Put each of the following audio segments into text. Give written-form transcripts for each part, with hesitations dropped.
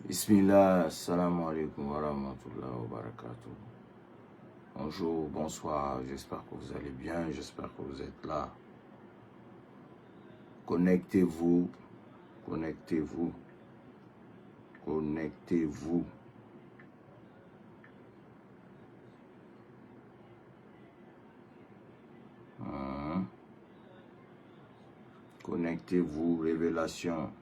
Bismillah, assalamu alaikum wa rahmatullahi wa barakatuh. Bonjour, bonsoir, j'espère que vous allez bien, j'espère que vous êtes là. Connectez-vous, connectez-vous, connectez-vous. Connectez-vous, révélation.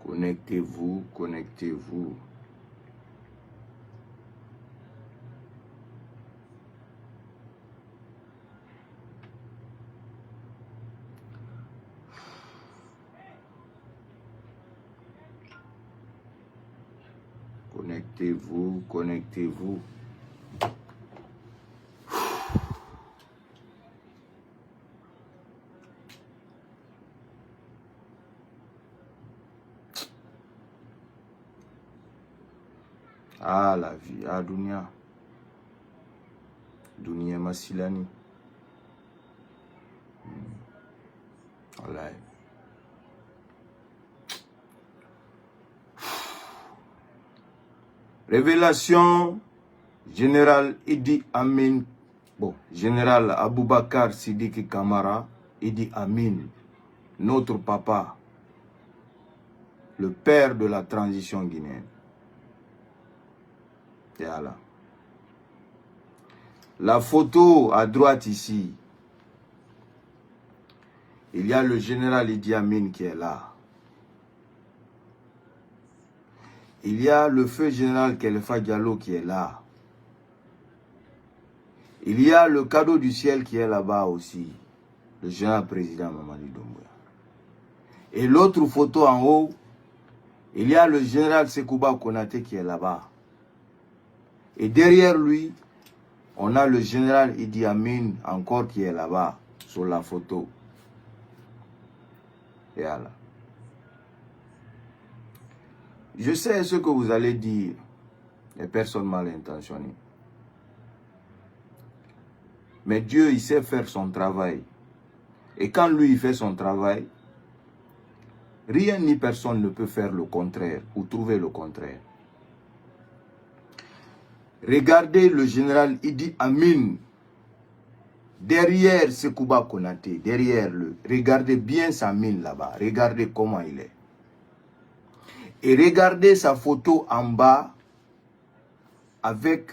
Connectez-vous, connectez-vous. Connectez-vous, connectez-vous. Ah, la vie, ah, Dunia. Dunia Masilani. Voilà. Révélation, général Idi Amin, bon, général Aboubakar Sidiki Kamara, Idi Amin, notre papa, le père de la transition guinéenne. Et voilà. La photo à droite ici, il y a le général Idi Amin qui est là. Il y a le feu général Kelfa Diallo qui est là. Il y a le cadeau du ciel qui est là-bas aussi. Le général président Mamadi Doumbouya. Et l'autre photo en haut, il y a le général Sekouba Konaté qui est là-bas. Et derrière lui, on a le général Idi Amin encore qui est là-bas, sur la photo. Et voilà. Je sais ce que vous allez dire, les personnes mal intentionnées. Mais Dieu, il sait faire son travail. Et quand lui, il fait son travail, rien ni personne ne peut faire le contraire ou trouver le contraire. Regardez le général Idi Amin, derrière Sekouba Konaté, derrière le. Regardez bien sa mine là-bas, regardez comment il est. Et regardez sa photo en bas avec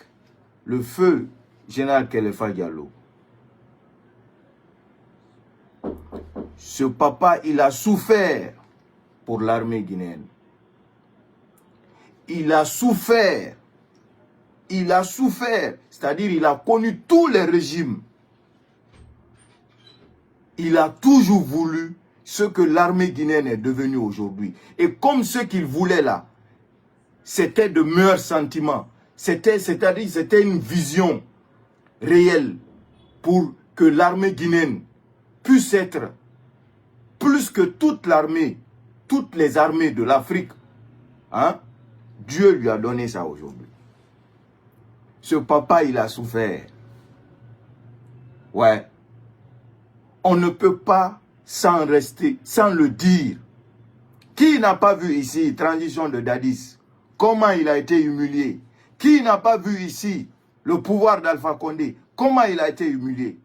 le feu général Kelfa Diallo. Ce papa, il a souffert pour l'armée guinéenne. Il a souffert. Il a souffert. C'est-à-dire, il a connu tous les régimes. Il a toujours voulu ce que l'armée guinéenne est devenue aujourd'hui. Et comme ce qu'il voulait là, c'était de meilleurs sentiments. C'est-à-dire, c'était une vision réelle pour que l'armée guinéenne puisse être plus que toute l'armée, toutes les armées de l'Afrique. Hein? Dieu lui a donné ça aujourd'hui. Ce papa, il a souffert. Ouais. On ne peut pas s'en rester, sans le dire. Qui n'a pas vu ici, transition de Dadis, comment il a été humilié? Qui n'a pas vu ici le pouvoir d'Alpha Condé, comment il a été humilié?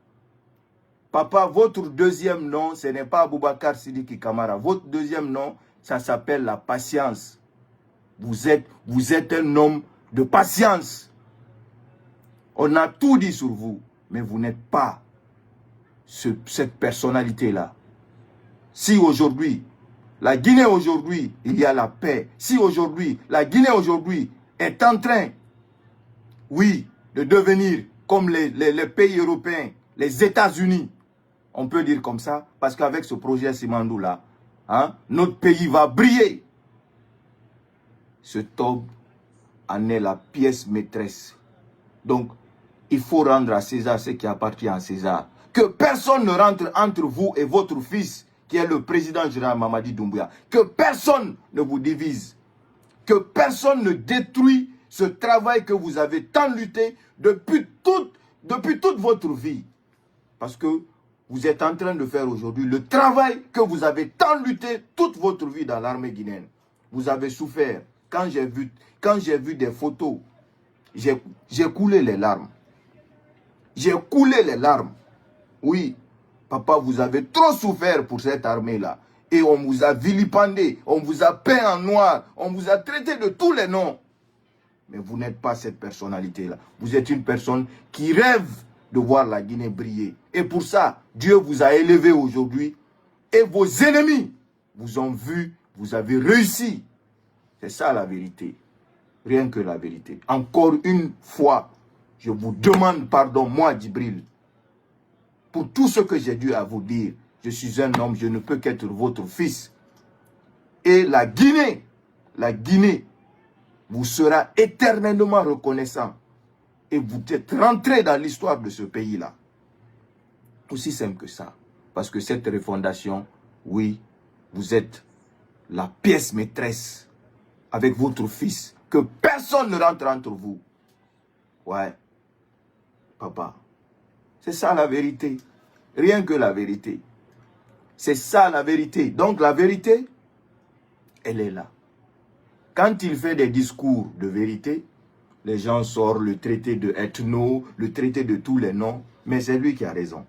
Papa, votre deuxième nom, ce n'est pas Aboubakar Sidiki Kamara. Votre deuxième nom, ça s'appelle la patience. Vous êtes un homme de patience. On a tout dit sur vous, mais vous n'êtes pas cette personnalité-là. Si aujourd'hui, la Guinée aujourd'hui, il y a la paix. Si aujourd'hui, la Guinée aujourd'hui est en train, oui, de devenir comme les pays européens, les États-Unis, on peut dire comme ça, parce qu'avec ce projet Simandou-là, hein, notre pays va briller. Ce Tob en est la pièce maîtresse. Donc, il faut rendre à César ce qui appartient à César. Que personne ne rentre entre vous et votre fils, qui est le président général Mamadi Doumbouya. Que personne ne vous divise. Que personne ne détruit ce travail que vous avez tant lutté depuis toute votre vie. Parce que vous êtes en train de faire aujourd'hui le travail que vous avez tant lutté toute votre vie dans l'armée guinéenne. Vous avez souffert. Quand j'ai vu des photos, j'ai coulé les larmes. J'ai coulé les larmes. Oui, papa, vous avez trop souffert pour cette armée-là. Et on vous a vilipendé, on vous a peint en noir, on vous a traité de tous les noms. Mais vous n'êtes pas cette personnalité-là. Vous êtes une personne qui rêve de voir la Guinée briller. Et pour ça, Dieu vous a élevé aujourd'hui. Et vos ennemis vous ont vu, vous avez réussi. C'est ça la vérité. Rien que la vérité. Encore une fois, je vous demande pardon, moi, Djibril, pour tout ce que j'ai dû à vous dire. Je suis un homme, je ne peux qu'être votre fils. Et la Guinée vous sera éternellement reconnaissant. Et vous êtes rentré dans l'histoire de ce pays-là. Aussi simple que ça. Parce que cette refondation, oui, vous êtes la pièce maîtresse avec votre fils. Que personne ne rentre entre vous. Ouais. Papa. C'est ça la vérité. Rien que la vérité. C'est ça la vérité. Donc la vérité, elle est là. Quand il fait des discours de vérité, les gens sortent le traité de ethno, le traité de tous les noms, mais c'est lui qui a raison.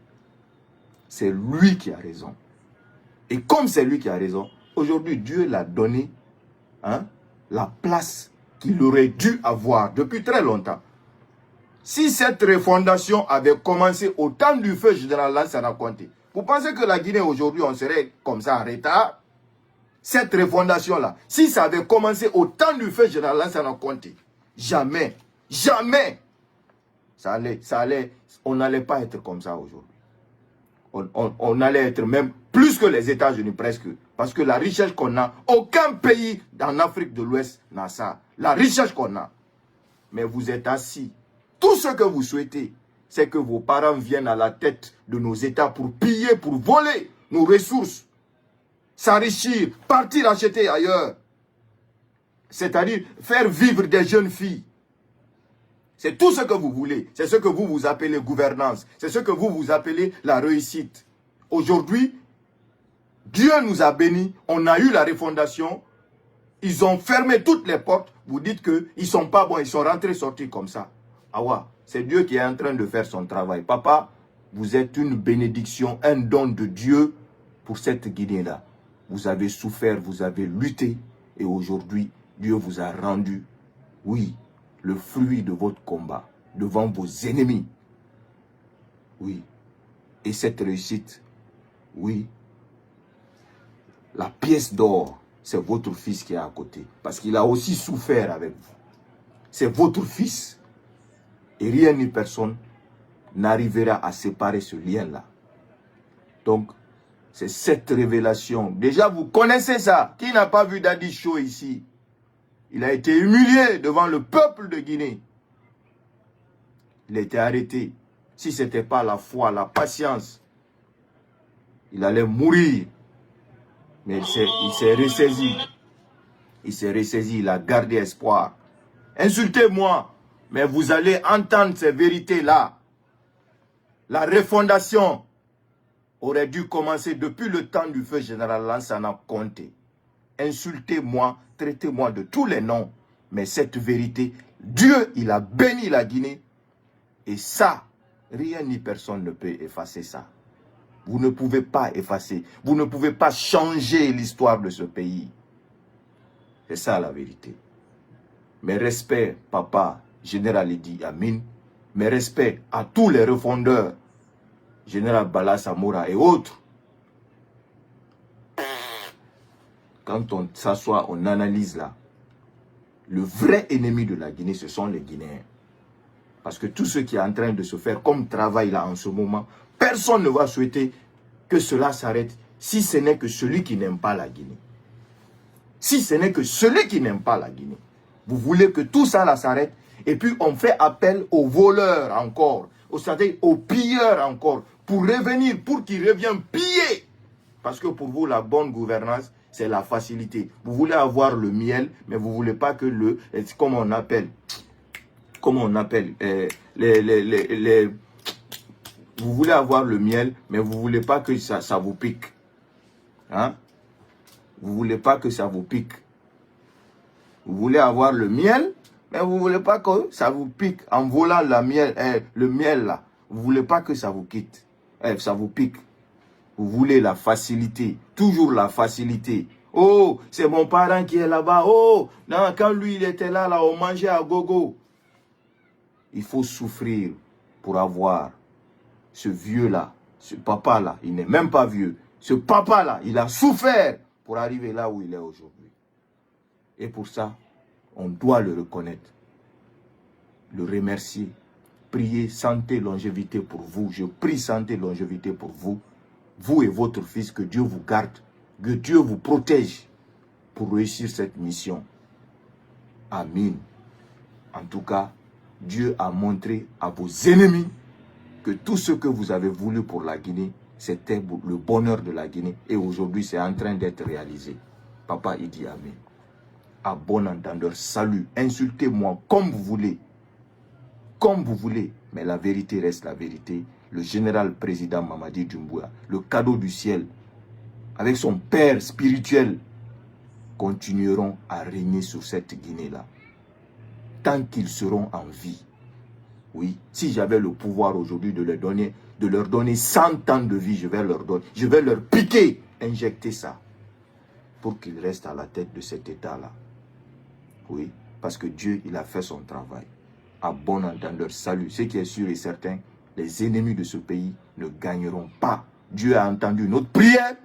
C'est lui qui a raison. Et comme c'est lui qui a raison, aujourd'hui Dieu l'a donné la place qu'il aurait dû avoir depuis très longtemps. Si cette refondation avait commencé au temps du feu général Lansana Conté, vous pensez que la Guinée aujourd'hui, on serait comme ça en retard? Cette refondation-là, si ça avait commencé au temps du feu général Lansana Conté, jamais, jamais, on n'allait pas être comme ça aujourd'hui. On allait être même plus que les États-Unis presque. Parce que la richesse qu'on a, aucun pays en Afrique de l'Ouest n'a ça. La richesse qu'on a. Mais vous êtes assis. Tout ce que vous souhaitez, c'est que vos parents viennent à la tête de nos États pour piller, pour voler nos ressources. S'enrichir, partir acheter ailleurs. C'est-à-dire faire vivre des jeunes filles. C'est tout ce que vous voulez. C'est ce que vous appelez gouvernance. C'est ce que vous appelez la réussite. Aujourd'hui, Dieu nous a bénis. On a eu la refondation. Ils ont fermé toutes les portes. Vous dites qu'ils ne sont pas bons. Ils sont rentrés, sortis comme ça. Ah ouais, c'est Dieu qui est en train de faire son travail. Papa, vous êtes une bénédiction, un don de Dieu pour cette Guinée-là. Vous avez souffert, vous avez lutté. Et aujourd'hui, Dieu vous a rendu, oui, le fruit de votre combat devant vos ennemis. Oui. Et cette réussite, oui, la pièce d'or, c'est votre fils qui est à côté. Parce qu'il a aussi souffert avec vous. C'est votre fils. Et rien ni personne n'arrivera à séparer ce lien-là. Donc, c'est cette révélation. Déjà, vous connaissez ça. Qui n'a pas vu Daddy Show ici? Il a été humilié devant le peuple de Guinée. Il a été arrêté. Si ce n'était pas la foi, la patience, il allait mourir. Mais il s'est ressaisi. Il s'est ressaisi, il a gardé espoir. Insultez-moi, mais vous allez entendre ces vérités-là. La refondation aurait dû commencer depuis le temps du feu général Lansana Conté. Insultez-moi, traitez-moi de tous les noms. Mais cette vérité, Dieu, il a béni la Guinée. Et ça, rien ni personne ne peut effacer ça. Vous ne pouvez pas effacer. Vous ne pouvez pas changer l'histoire de ce pays. C'est ça la vérité. Mes respects, papa, général Idi Amin. Mes respects à tous les refondeurs, général Bala Samoura et autres. Quand on s'assoit, on analyse là. Le vrai ennemi de la Guinée, ce sont les Guinéens. Parce que tout ce qui est en train de se faire comme travail là en ce moment, personne ne va souhaiter que cela s'arrête si ce n'est que celui qui n'aime pas la Guinée. Si ce n'est que celui qui n'aime pas la Guinée. Vous voulez que tout ça là s'arrête et puis on fait appel aux voleurs encore. c'est-à-dire aux pilleurs encore, pour revenir, pour qu'ils reviennent piller. Parce que pour vous, la bonne gouvernance, c'est la facilité. Vous voulez avoir le miel, mais vous ne voulez pas que comment on appelle, vous voulez avoir le miel, mais vous ne voulez pas que ça vous pique. Hein? Vous ne voulez pas que ça vous pique. Vous voulez avoir le miel, mais vous ne voulez pas que ça vous pique. En volant le miel là, vous ne voulez pas que ça vous quitte. Ça vous pique. Vous voulez la facilité. Toujours la facilité. Oh, c'est mon parent qui est là-bas. Oh, non, quand lui il était là, on mangeait à gogo. Il faut souffrir pour avoir ce vieux-là, ce papa-là. Il n'est même pas vieux. Ce papa-là, il a souffert pour arriver là où il est aujourd'hui. Et pour ça, on doit le reconnaître, le remercier, prier santé, longévité pour vous. Je prie santé, longévité pour vous, vous et votre fils, que Dieu vous garde, que Dieu vous protège pour réussir cette mission. Amen. En tout cas, Dieu a montré à vos ennemis que tout ce que vous avez voulu pour la Guinée, c'était le bonheur de la Guinée. Et aujourd'hui, c'est en train d'être réalisé. Papa, il dit Amen. À bon entendeur, salut, insultez-moi comme vous voulez, mais la vérité reste la vérité. Le général président Mamadi Doumbouya, le cadeau du ciel, avec son père spirituel, continueront à régner sur cette Guinée-là, tant qu'ils seront en vie. Oui, si j'avais le pouvoir aujourd'hui de leur donner 100 ans de vie, je vais leur piquer, injecter ça, pour qu'ils restent à la tête de cet État-là. Oui, parce que Dieu, il a fait son travail. À bon entendeur, salut. Ce qui est sûr et certain, les ennemis de ce pays ne gagneront pas. Dieu a entendu notre prière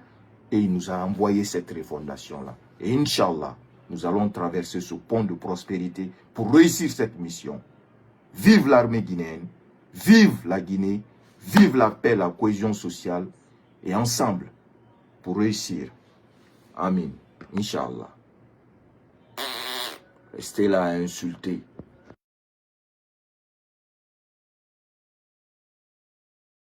et il nous a envoyé cette refondation-là. Et Inch'Allah, nous allons traverser ce pont de prospérité pour réussir cette mission. Vive l'armée guinéenne, vive la Guinée, vive la paix, la cohésion sociale, et ensemble, pour réussir. Amen. Inch'Allah. Restez là à insulter.